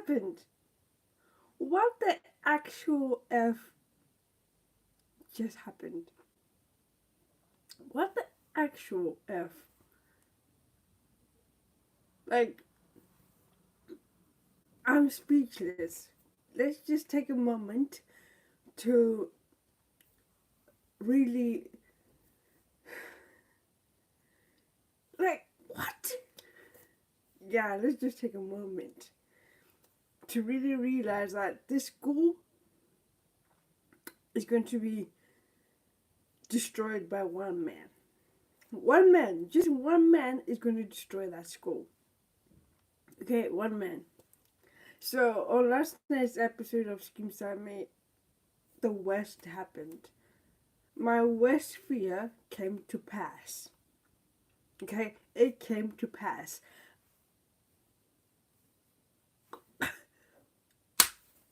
happened? What the actual F just happened? What the actual F? Like, I'm speechless. Let's just take a moment to really, like, what? Yeah, let's just take a moment to really realize that this school is going to be destroyed by one man. One man, just one man is going to destroy that school. Okay, one man. So on last night's episode of Skeem, the worst happened. My worst fear came to pass. Okay, it came to pass.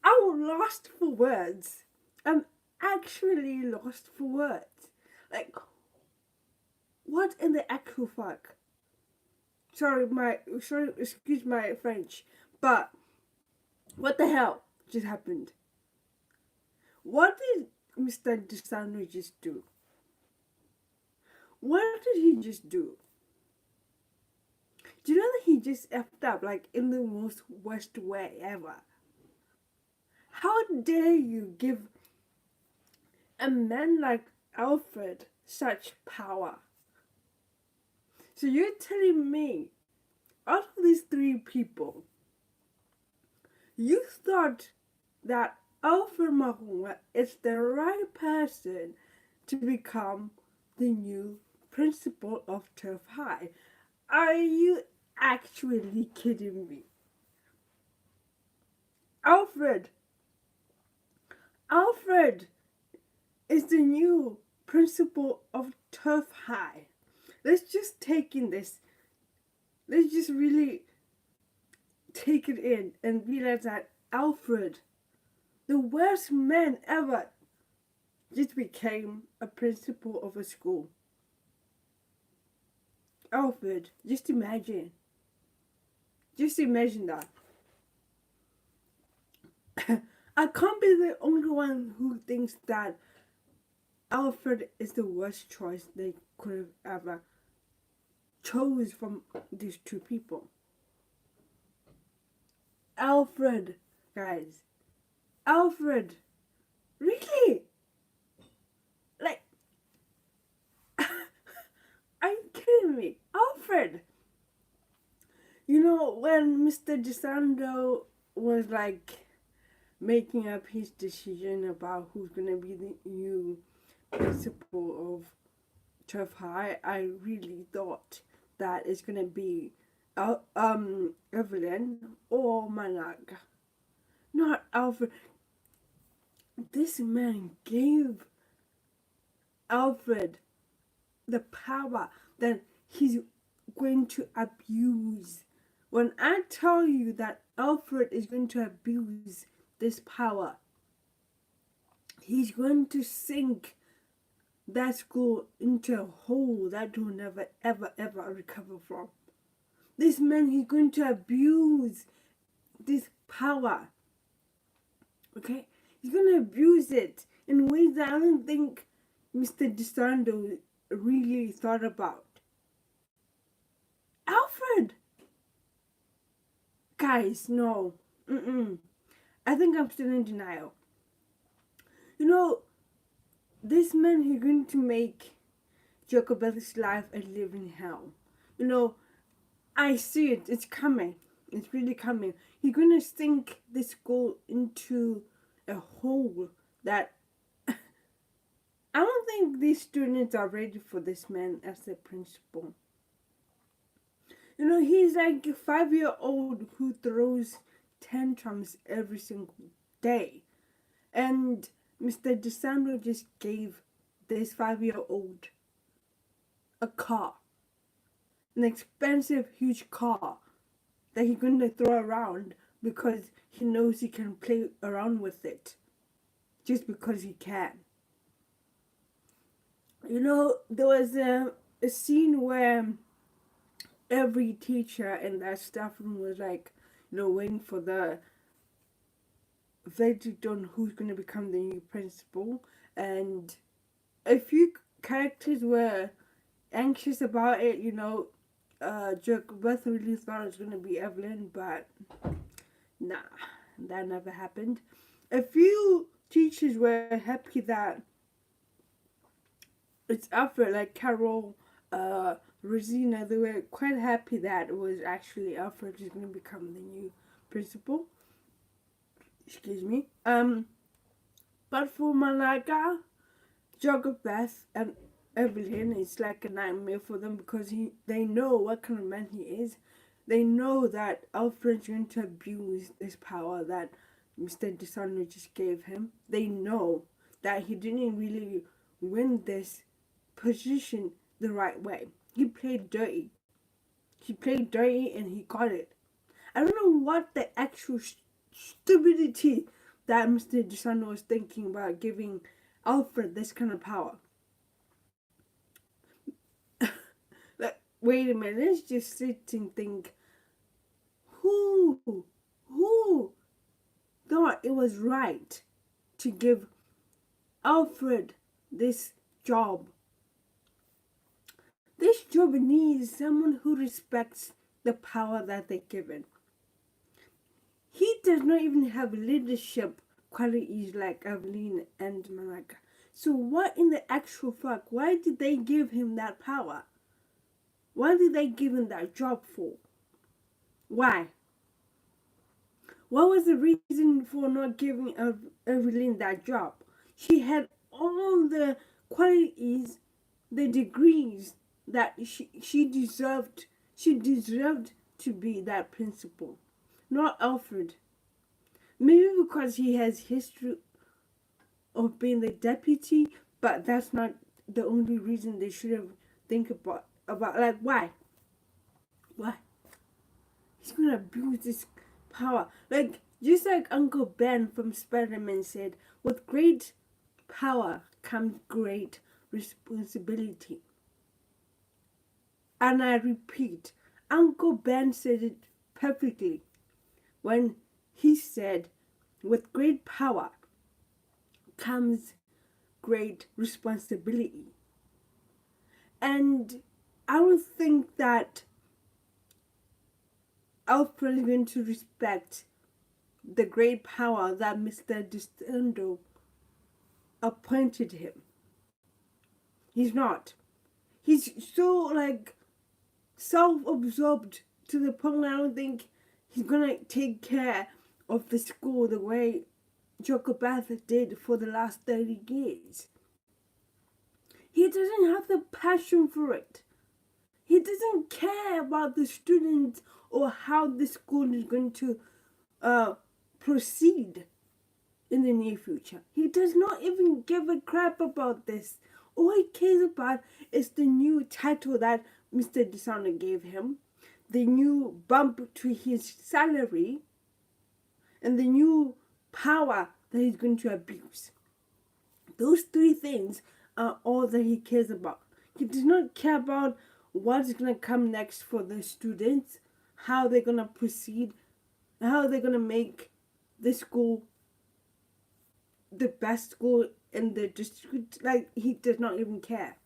I'm lost for words. I'm actually lost for words. Like, what in the actual fuck? Sorry, excuse my French, but what the hell just happened? What did Mr. DeSanto just do? What did he just do? Do you know that he just effed up like in the most worst way ever? How dare you give a man like Alfred such power? So you're telling me, out of these three people, you thought that Alfred Mahonga is the right person to become the new principal of Turf High? Are you actually kidding me? Alfred is the new principal of Turf High. Let's just take in this. Let's just really take it in and realize that Alfred, the worst man ever, just became a principal of a school. Alfred, just imagine. Just imagine that. I can't be the only one who thinks that Alfred is the worst choice they could have ever chose from these two people. Alfred, guys. Alfred. Really? Like, are you kidding me? Alfred. You know, when Mr. DeSanto was like making up his decision about who's gonna be the new principal of Turf High, I really thought that it's gonna be Evelyn or Manak, not Alfred. This man gave Alfred the power that he's going to abuse. When I tell you that Alfred is going to abuse this power, he's going to sink that school into a hole that will never ever ever recover from. This man, he's going to abuse this power. Okay? He's going to abuse it in ways that I don't think Mr. DeSanto really thought about. Alfred! Guys, no. I think I'm still in denial. You know, this man, he's going to make Jacobelli's life a living hell. You know, I see it. It's coming. It's really coming. He's going to sink this school into a hole that I don't think these students are ready for this man as a principal. You know, he's like a 5-year-old who throws tantrums every single day. And Mr. DeSanto just gave this 5-year-old a car. An expensive, huge car that he's going to throw around because he knows he can play around with it. Just because he can. You know, there was a scene where every teacher in that staff room was like, you know, waiting for the verdict on who's going to become the new principal, and a few characters were anxious about it. Jacob really thought it was going to be Evelyn, but nah, that never happened. A few teachers were happy that it's Alfred, like Carol, Rosina. They were quite happy that it was actually Alfred who's going to become the new principal. Excuse me. But for Malaga, Jogabeth and Evelyn, it's like a nightmare for them because they know what kind of man he is. They know that Alfred's going to abuse this power that Mr. DeSanto just gave him. They know that he didn't really win this position the right way. He played dirty. He played dirty and he got it. I don't know what the actual stupidity that Mr. DeSanto was thinking about giving Alfred this kind of power. Like, wait a minute, let's just sit and think. Who thought it was right to give Alfred this job? This job needs someone who respects the power that they're given. He does not even have leadership qualities like Evelyn and Malaga. So what in the actual fuck? Why did they give him that power? Why did they give him that job for? Why? What was the reason for not giving Evelyn that job? She had all the qualities, the degrees that she deserved. She deserved to be that principal, not Alfred. Maybe because he has history of being the deputy, but that's not the only reason they should have think about like why he's gonna abuse this power, like just like Uncle Ben from Spider-Man said, with great power comes great responsibility. And I repeat, Uncle Ben said it perfectly when he said, with great power comes great responsibility. And I don't think that Alfred is going to respect the great power that Mr. DeSanto appointed him. He's not. He's so like self-absorbed to the point where I don't think he's gonna take care of the school the way Jacobeth did for the last 30 years. He doesn't have the passion for it. He doesn't care about the students or how the school is going to proceed in the near future. He does not even give a crap about this. All he cares about is the new title that Mr. DeSanto gave him, the new bump to his salary, and the new power that he's going to abuse. Those three things are all that he cares about. He does not care about what's going to come next for the students, how they're going to proceed, how they're going to make the school the best school in the district. Like, he does not even care.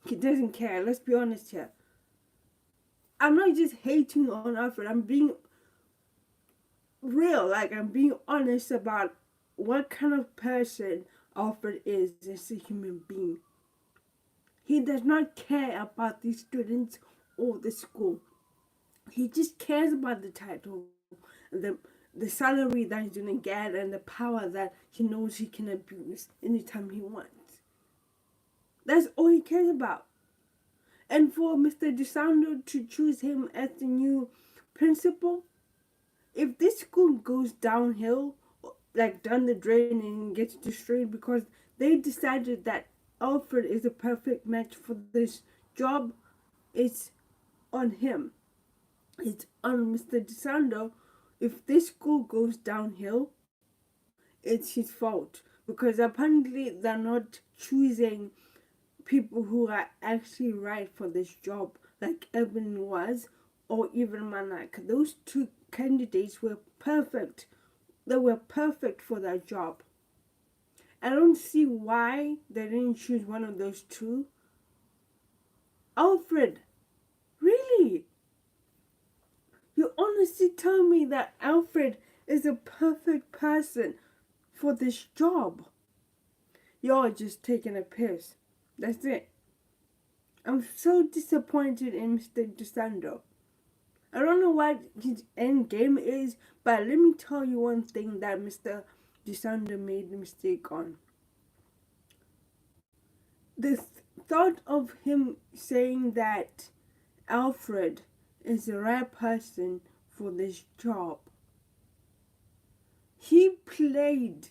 He doesn't care. Let's be honest here. I'm not just hating on Alfred. I'm being real. Like, I'm being honest about what kind of person Alfred is as a human being. He does not care about the students or the school. He just cares about the title, the salary that he's going to get, and the power that he knows he can abuse anytime he wants. That's all he cares about. And for Mr. DeSanto to choose him as the new principal, if this school goes downhill, like down the drain and gets destroyed because they decided that Alfred is a perfect match for this job, it's on him. It's on Mr. DeSanto. If this school goes downhill, it's his fault. Because apparently they're not choosing people who are actually right for this job, like Evan was, or even Manak. Those two candidates were perfect they were perfect for that job. I don't see why they didn't choose one of those two. Alfred, really? You honestly tell me that Alfred is a perfect person for this job? You're just taking a piss. That's it. I'm so disappointed in Mr. DeSando. I don't know what his end game is, but let me tell you one thing that Mr. DeSando made a mistake on. The thought of him saying that Alfred is the right person for this job. He played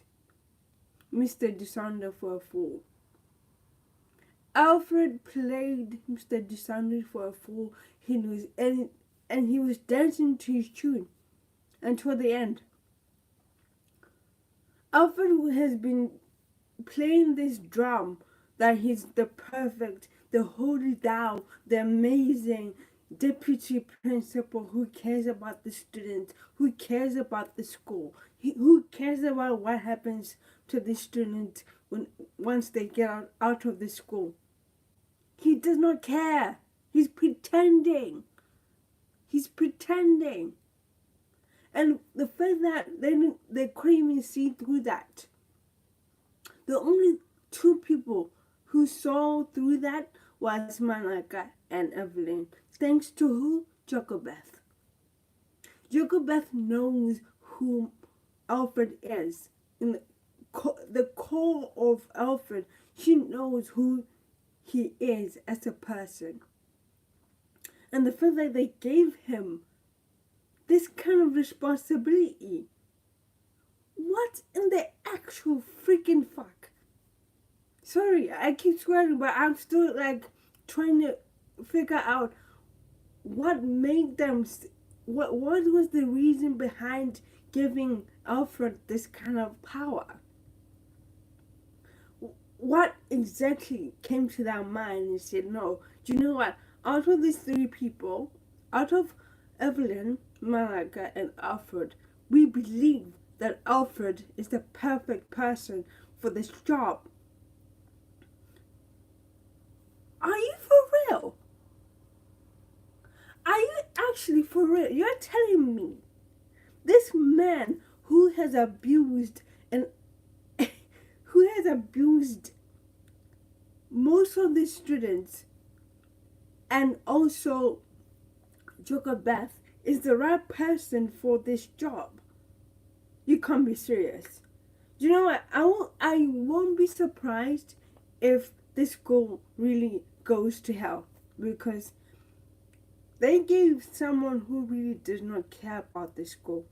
Mr. DeSando for a fool. Alfred played Mr. DeSando for a fool. He was and he was dancing to his tune until the end. Alfred has been playing this drum that he's the perfect, the holy thou, the amazing deputy principal who cares about the students, who cares about the school, who cares about what happens to the students once they get out of the school. He does not care. He's pretending. He's pretending. And the fact that they couldn't even see through that. The only two people who saw through that was Manaka and Evelyn. Thanks to who? Jokobeth. Jokobeth knows who Alfred is. In the core of Alfred, she knows who he is as a person. And the fact that they gave him this kind of responsibility. What in the actual freaking fuck? Sorry, I keep swearing, but I'm still trying to figure out what made them, what was the reason behind giving Alfred this kind of power? What exactly came to their mind and said, no, do you know what? Out of these three people, out of Evelyn, Malaga, and Alfred, we believe that Alfred is the perfect person for this job. Are you for real? Are you actually for real? You're telling me this man who has abused most of the students and also Jokobeth is the right person for this job? You can't be serious. You know what? I won't be surprised if this school really goes to hell, because they gave someone who really does not care about the school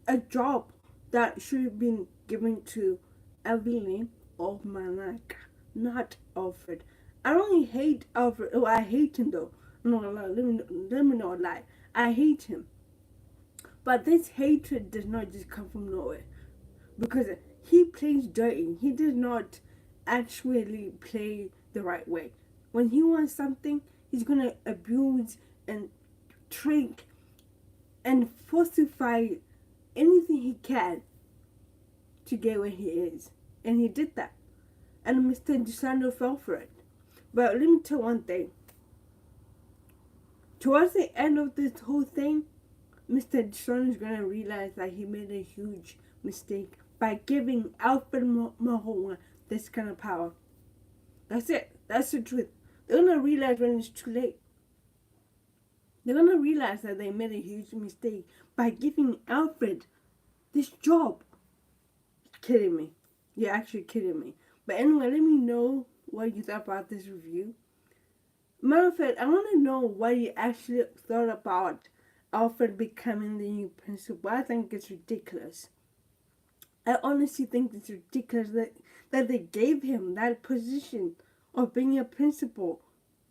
a job that should have been given to Evelyn or Manaka, not Alfred. I don't hate Alfred. Oh, I hate him though. No, let me not lie. I hate him. But this hatred does not just come from nowhere, because he plays dirty. He does not actually play the right way. When he wants something, he's gonna abuse and trick and falsify anything he can to get where he is. And he did that. And Mr. DeSando fell for it. But let me tell one thing. Towards the end of this whole thing, Mr. DeSando is going to realize that he made a huge mistake by giving Alfred Mahonga this kind of power. That's it. That's the truth. They're going to realize when it's too late. They're going to realize that they made a huge mistake by giving Alfred this job. You're kidding me. You're actually kidding me. But anyway, let me know what you thought about this review. Matter of fact, I want to know what you actually thought about Alfred becoming the new principal. I think it's ridiculous. I honestly think it's ridiculous that they gave him that position of being a principal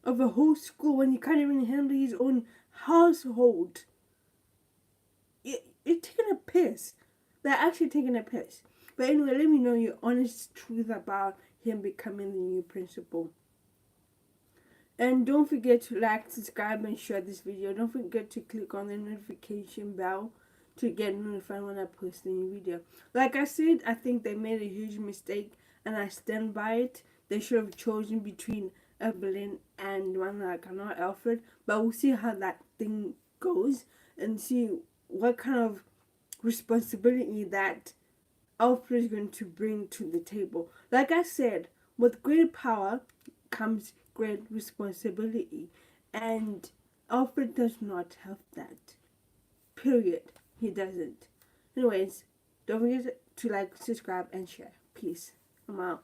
of a whole school when he can't even handle his own household. You're taking a piss. They're actually taking a piss. But anyway, let me know your honest truth about him becoming the new principal. And don't forget to like, subscribe, and share this video. Don't forget to click on the notification bell to get notified when I post a new video. Like I said, I think they made a huge mistake, and I stand by it. They should have chosen between Evelyn and one like not Alfred, but we'll see how that thing goes and see what kind of responsibility that Alfred is going to bring to the table. Like I said, with great power comes great responsibility, and Alfred does not have that. Period. He doesn't. Anyways, don't forget to like, subscribe, and share. Peace. I'm out.